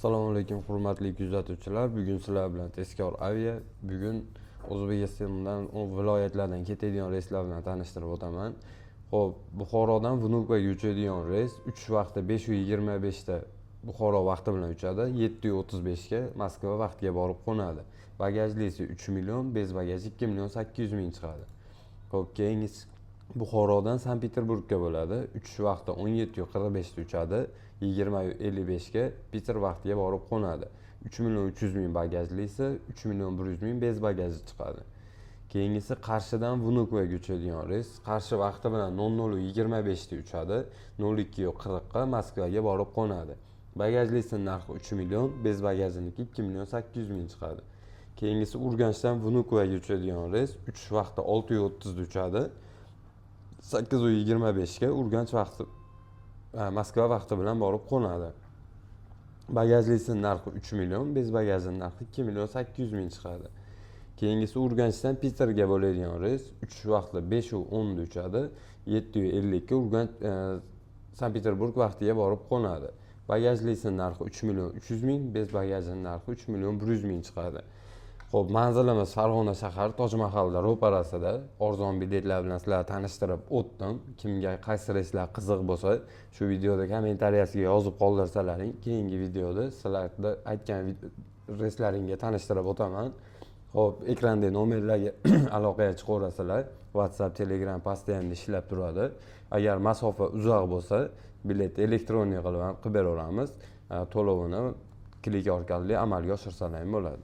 Assalomu alaykum hurmatli kuzatuvchilar. Bugun sizlar bilan Tezkor Avia O'zbekistondan viloyatlardan ketadigan reyslar bilan tanishtirib o'taman. Xo'p, Buxorodan Vnukovaga uchadigan reys 3 vaqtda 5:25 da Buxoro vaqti bilan uchadi, 7:35 ga Moskva vaqtiga borib qo'nadi. Bagajli esa 3 million, bez bagaj 2 million 800 ming chiqadi. Xo'p, keyingisi Buxorodan Sankt-Peterburgga bo'ladi. 3 vaqtda 17:45 da uchadi, 20:55 ga Peter vaqtiga borib qo'nadi. 3 million 300 ming bagajli esa 3 million 100 ming bez bagaji chiqadi. Keyingisi Qarshidan Vnukovaga uchadigan reys. Qarshi vaqti bilan 00:25 da uchadi, 02:40 ga Moskvaga borib qo'nadi. Bagajlisi narxi 3 million, bez bagajiniki 2 million 800 ming chiqadi. Keyingisi Urganchdan Vnukovaga uchadigan reys 3 vaqtda 6:30 da uchadi, 8:25 ga Urganch vaqti Moskva vaqti bilan borib qo'nadi. Bagajlisi narxi 3 million, bez bagajining narxi 2 million 800 ming chiqadi. Keyingisi Urganchdan Peterga bo'ladigan reys 3 vaqtda 5:10 da uchadi, 7:50 ga Urganch Sankt-Peterburg vaqtiga borib qo'nadi. Bagajlisi narxi 3 million 300 ming, bez bagajining narxi 3 million 100 ming chiqadi. Xo'p, manzilimiz Farg'ona shahar Tojmahalda ro'parasida. Arzon biletlar bilan sizlarni tanishtirib o'tdim. Kimga qaysi reyslar qiziq bo'lsa, shu videoda kommentariyasiga yozib qoldirsalaring, keyingi videoda sizlarga aytgan reyslaringga tanishtirib o'taman. Xo'p, ekranda nomerlarga aloqaga chiqaverasizlar. WhatsApp, Telegram postoyanno ishlab turadi. Agar masofa uzoq bo'lsa, bilet elektroniy qilib beraveramiz. To'lovini klik orqali amalga oshirsalar ham bo'ladi.